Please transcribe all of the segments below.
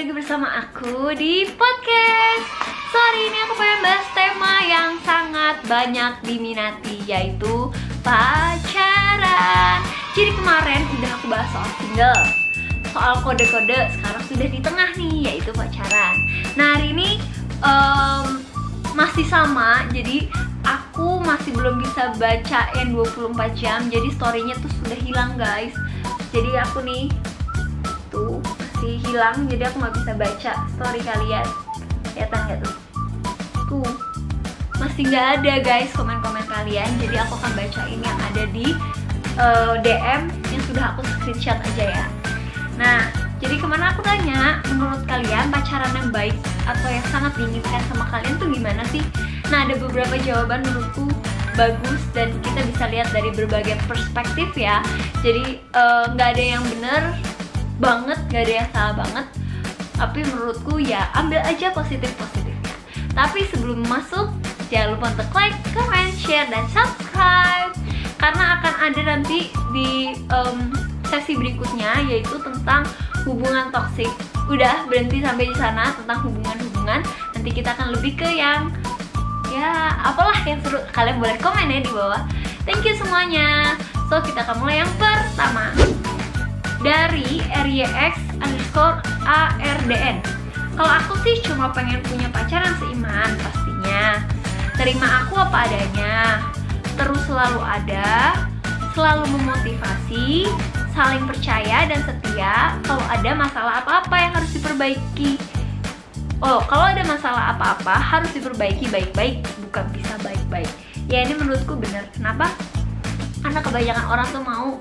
lagi bersama aku di podcast. Sorry, ini aku pengen bahas tema yang sangat banyak diminati, yaitu pacaran. Jadi kemarin udah aku bahas soal single, soal kode-kode, sekarang sudah di tengah nih, yaitu pacaran. Nah hari ini masih sama, jadi aku masih belum bisa baca yang 24 jam. Jadi story-nya tuh sudah hilang guys. Jadi aku nih tuh masih hilang, jadi aku nggak bisa baca story kalian. Kelihatan nggak tuh? Tuh masih nggak ada guys komen-komen kalian. Jadi aku akan bacain yang ada di DM yang sudah aku screenshot aja ya. Nah, jadi kemana aku tanya, menurut kalian pacaran yang baik atau yang sangat diinginkan sama kalian tuh gimana sih? Nah, ada beberapa jawaban menurutku bagus dan kita bisa lihat dari berbagai perspektif ya. Jadi nggak ada yang bener banget, nggak ada yang salah banget. Tapi menurutku ya ambil aja positif-positifnya. Tapi sebelum masuk, jangan lupa untuk like, comment, share, dan subscribe. Karena akan ada nanti di sesi berikutnya, yaitu tentang hubungan toksik. Udah berhenti sampai di sana tentang hubungan-hubungan. Nanti kita akan lebih ke yang ya apalah yang seru. Kalian boleh komen ya di bawah. Thank you semuanya. So kita akan mulai yang pertama dari RYX_ARDN. Kalau aku sih cuma pengen punya pacaran seiman pastinya. Terima aku apa adanya, terus selalu ada, selalu memotivasi, saling percaya dan setia. Kalau ada masalah apa-apa yang harus diperbaiki, kalau ada masalah apa-apa harus diperbaiki baik-baik, bukan bisa baik-baik. Ya ini menurutku benar. Kenapa? Karena kebanyakan orang tuh mau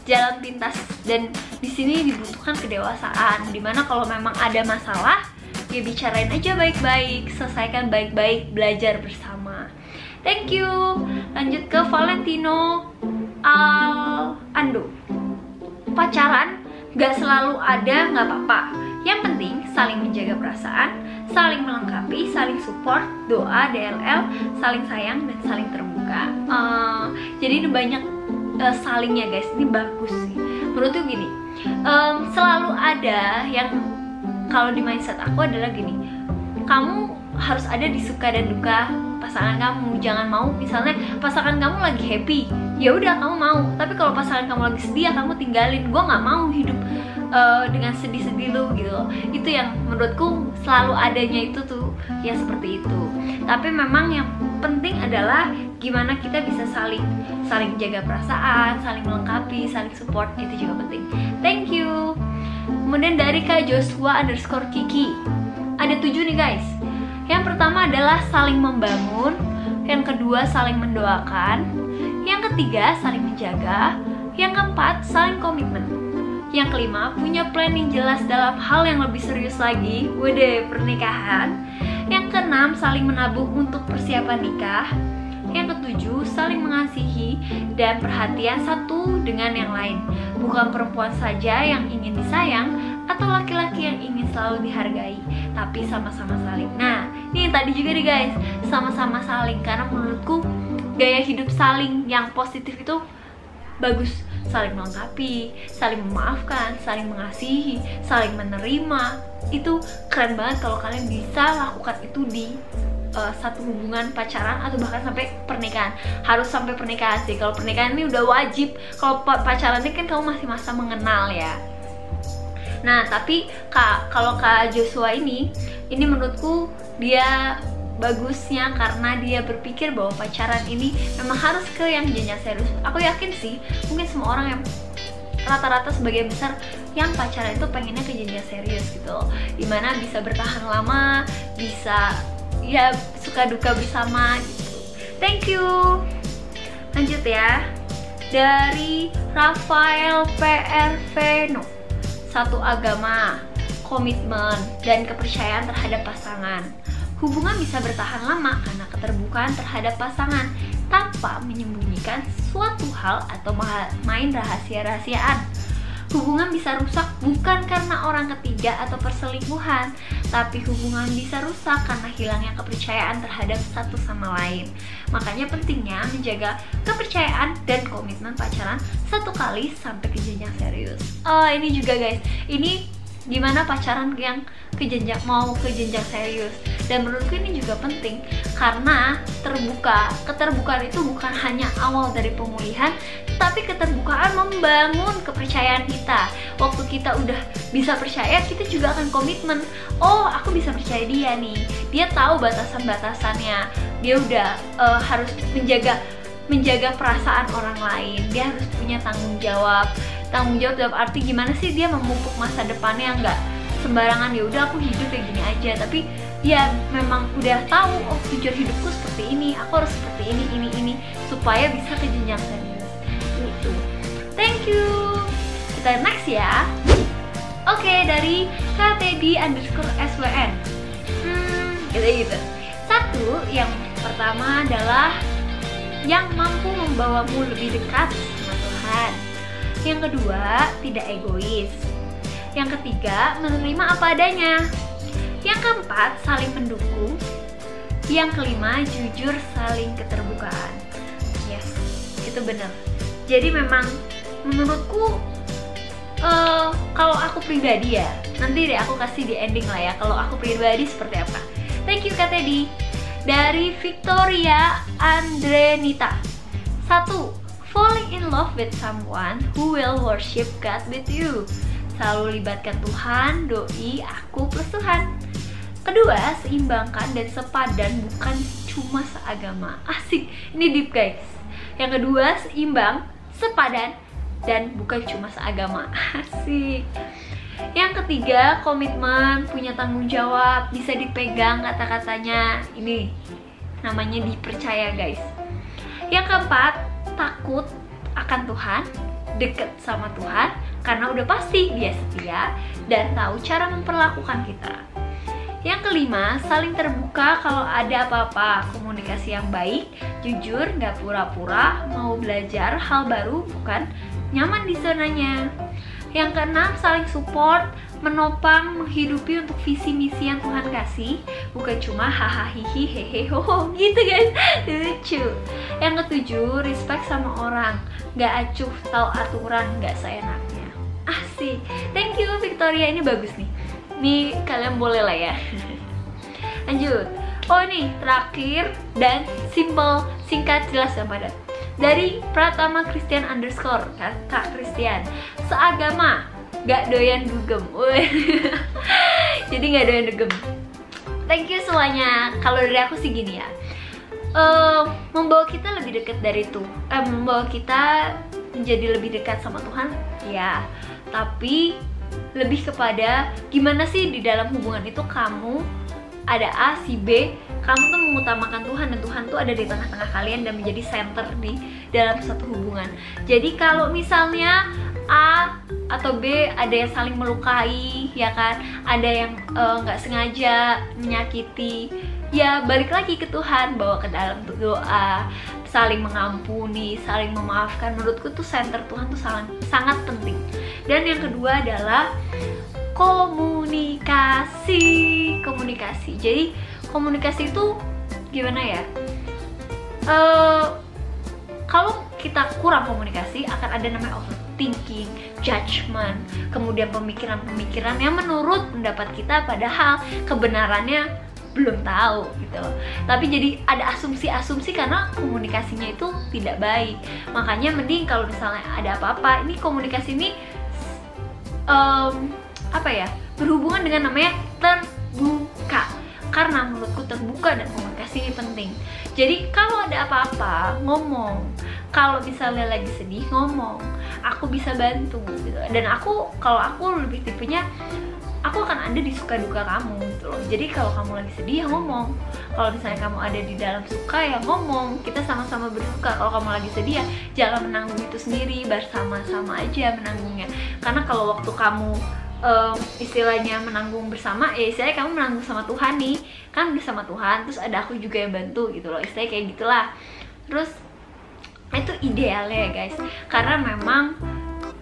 jalan pintas, dan di sini dibutuhkan kedewasaan. Dimana kalau memang ada masalah, ya bicarain aja baik-baik, selesaikan baik-baik, belajar bersama. Thank you. Lanjut ke Valentino Ando. Pacaran gak selalu ada, gak apa-apa. Yang penting saling menjaga perasaan, saling melengkapi, saling support, doa, DLL, saling sayang, dan saling terbuka. Jadi ini banyak salingnya guys, ini bagus sih. Menurutku gini, selalu ada yang, kalau di mindset aku adalah gini, kamu harus ada di suka dan duka pasangan kamu. Jangan mau misalnya pasangan kamu lagi happy, ya udah kamu mau. Tapi kalau pasangan kamu lagi sedih, ya kamu tinggalin. Gue nggak mau hidup dengan sedih-sedih lu gitu. Itu yang menurutku selalu adanya itu tuh ya seperti itu. Tapi memang yang penting adalah gimana kita bisa saling jaga perasaan, saling melengkapi, saling support, itu juga penting. Thank you. Kemudian dari Kak Joshua_Kiki, ada 7 nih guys. Yang pertama adalah saling membangun, yang kedua saling mendoakan, yang ketiga saling menjaga, yang keempat saling komitmen, yang kelima punya planning jelas dalam hal yang lebih serius lagi, pernikahan, yang keenam saling menabung untuk persiapan nikah, yang ketujuh saling mengasihi dan perhatian satu dengan yang lain. Bukan perempuan saja yang ingin disayang atau laki-laki yang ingin selalu dihargai, tapi sama-sama saling. Nah, ini tadi juga nih guys, sama-sama saling. Karena menurutku gaya hidup saling yang positif itu bagus. Saling melengkapi, saling memaafkan, saling mengasihi, saling menerima. Itu keren banget kalau kalian bisa lakukan itu di satu hubungan pacaran atau bahkan sampai pernikahan. Harus sampai pernikahan sih. Kalau pernikahan ini udah wajib. Kalau pacaran ini kan kamu masih masa mengenal ya. Nah, tapi kalau Kak Joshua ini menurutku dia bagusnya karena dia berpikir bahwa pacaran ini memang harus ke yang jenjang serius. Aku yakin sih, mungkin semua orang yang rata-rata sebagian besar yang pacaran itu pengennya ke jenjang serius gitu, dimana bisa bertahan lama, bisa ya suka duka bersama gitu. Thank you. Lanjut ya, dari Rafael PRVeno. Satu agama, komitmen, dan kepercayaan terhadap pasangan. Hubungan bisa bertahan lama karena keterbukaan terhadap pasangan tanpa menyembunyikan suatu hal atau main rahasia-rahasiaan. Hubungan bisa rusak bukan karena orang ketiga atau perselingkuhan, tapi hubungan bisa rusak karena hilangnya kepercayaan terhadap satu sama lain. Makanya pentingnya menjaga kepercayaan dan komitmen pacaran satu kali sampai ke jenjang serius. Oh, ini juga guys, ini gimana pacaran yang mau ke jenjang serius. Dan menurutku ini juga penting karena keterbukaan itu bukan hanya awal dari pemulihan, tapi keterbukaan membangun kepercayaan kita. Waktu kita udah bisa percaya, kita juga akan komitmen. Oh, aku bisa percaya dia nih, dia tahu batasan-batasannya, dia udah harus menjaga perasaan orang lain, dia harus punya tanggung jawab dalam arti gimana sih dia memupuk masa depannya, nggak sembarangan ya udah aku hidup kayak gini aja, tapi ya memang udah tahu, oh tujuan hidupku seperti ini, aku harus seperti ini supaya bisa ke jenjang serius gitu. Thank you. Kita next ya. Oke, dari ktd_swn gitu. Satu, yang pertama adalah yang mampu membawamu lebih dekat sama Tuhan. Yang kedua, tidak egois. Yang ketiga, menerima apa adanya. Yang keempat, saling mendukung. Yang kelima, jujur, saling keterbukaan. Yes, itu benar. Jadi memang menurutku kalau aku pribadi ya, nanti deh aku kasih di ending lah ya, kalau aku pribadi seperti apa. Thank you Kak Teddy. Dari Victoria Andrenita. 1. Falling in love with someone who will worship God with you. Selalu libatkan Tuhan, doi, aku plus Tuhan. Kedua, seimbangkan dan sepadan, bukan cuma seagama. Asik, ini deep guys. Yang kedua, seimbang, sepadan, dan bukan cuma seagama. Asik. Yang ketiga, komitmen, punya tanggung jawab, bisa dipegang kata-katanya. Ini namanya dipercaya guys. Yang keempat, takut akan Tuhan, deket sama Tuhan, karena udah pasti dia setia dan tahu cara memperlakukan kita. Yang kelima, saling terbuka kalau ada apa-apa, komunikasi yang baik, jujur, gak pura-pura, mau belajar hal baru, bukan nyaman di zonanya. Yang keenam, saling support, menopang, menghidupi untuk visi misi yang Tuhan kasih, bukan cuma hahaha hihi hehe hoho gitu guys, lucu. Yang ketujuh, respect sama orang, gak acuh, tahu aturan, gak seenaknya. Asik. Thank you Victoria, ini bagus nih. Ini kalian boleh lah ya. Lanjut. Oh ini terakhir dan simple, singkat, jelas dan padat. Dari Pratama Christian _ Kak Christian. Seagama, gak doyan dugem. Jadi gak doyan dugem. Thank you semuanya. Kalau dari aku sih gini ya, membawa kita lebih dekat dari itu, membawa kita menjadi lebih dekat sama Tuhan ya, tapi lebih kepada gimana sih di dalam hubungan itu kamu ada A, si B, kamu tuh mengutamakan Tuhan, dan Tuhan tuh ada di tengah-tengah kalian dan menjadi center di dalam satu hubungan. Jadi kalau misalnya A atau B ada yang saling melukai, ya kan, ada yang nggak sengaja menyakiti, ya balik lagi ke Tuhan, bawa ke dalam doa, saling mengampuni, saling memaafkan. Menurutku tuh center Tuhan tuh sangat penting. Dan yang kedua adalah komunikasi. Jadi komunikasi itu gimana ya? Kalau kita kurang komunikasi akan ada namanya overthinking, judgment, kemudian pemikiran-pemikiran yang menurut pendapat kita padahal kebenarannya belum tahu gitu. Tapi jadi ada asumsi-asumsi karena komunikasinya itu tidak baik. Makanya mending kalau misalnya ada apa-apa, ini komunikasi ini berhubungan dengan namanya terbuka. Karena menurutku terbuka dan komunikasi ini penting. Jadi kalau ada apa-apa ngomong, kalau misalnya lagi sedih ngomong, aku bisa bantu gitu. Dan kalau aku lebih tipenya, aku akan ada di suka duka kamu gitu loh. Jadi kalau kamu lagi sedih ya ngomong, kalau misalnya kamu ada di dalam suka ya ngomong, kita sama-sama bersuka. Kalau kamu lagi sedih ya jangan menanggung itu sendiri, bersama-sama aja menanggungnya. Karena kalau waktu kamu istilahnya menanggung bersama, ya istilahnya kamu menanggung sama Tuhan nih, kan bersama Tuhan, terus ada aku juga yang bantu gitu loh, istilahnya kayak gitulah. Terus itu idealnya ya guys, karena memang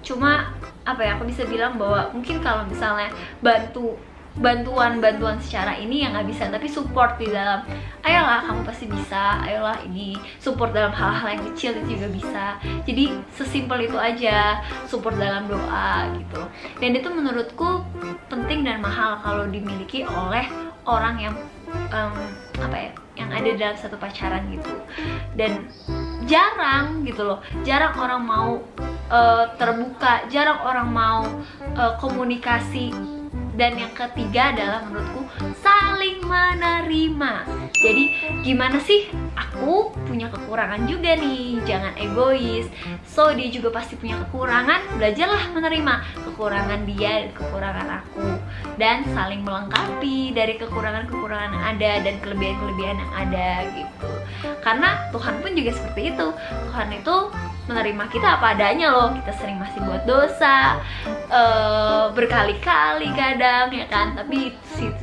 cuma aku bisa bilang bahwa mungkin kalau misalnya bantu bantuan secara ini yang nggak bisa, tapi support di dalam, ayolah kamu pasti bisa, ayolah ini, support dalam hal-hal yang kecil itu juga bisa. Jadi sesimpel itu aja, support dalam doa gitu. Dan itu menurutku penting dan mahal kalau dimiliki oleh orang yang yang ada dalam satu pacaran gitu. Dan jarang gitu loh, jarang orang mau terbuka, jarang orang mau komunikasi. Dan yang ketiga adalah menurutku saling menerima. Jadi gimana sih, aku punya kekurangan juga nih, jangan egois. So dia juga pasti punya kekurangan, belajarlah menerima kekurangan dia dan kekurangan aku, dan saling melengkapi dari kekurangan-kekurangan yang ada dan kelebihan-kelebihan yang ada gitu. Karena Tuhan pun juga seperti itu. Tuhan itu menerima kita apa adanya loh. Kita sering masih buat dosa berkali-kali kadang, ya kan. Tapi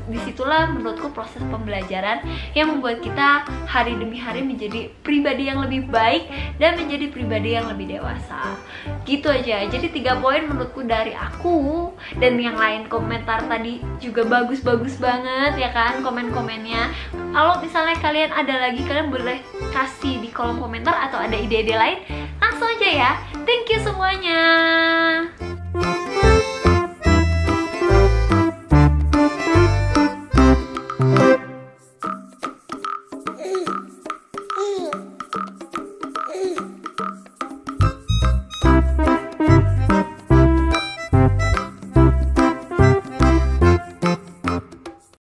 disitulah menurutku proses pembelajaran yang membuat kita hari demi hari menjadi pribadi yang lebih baik dan menjadi pribadi yang lebih dewasa. Gitu aja. Jadi 3 poin menurutku dari aku. Dan yang lain komentar tadi juga bagus-bagus banget, ya kan, komen-komennya. Kalau misalnya kalian ada lagi, kalian boleh kasih di kolom komentar, atau ada ide-ide lain langsung aja ya. Thank you semuanya.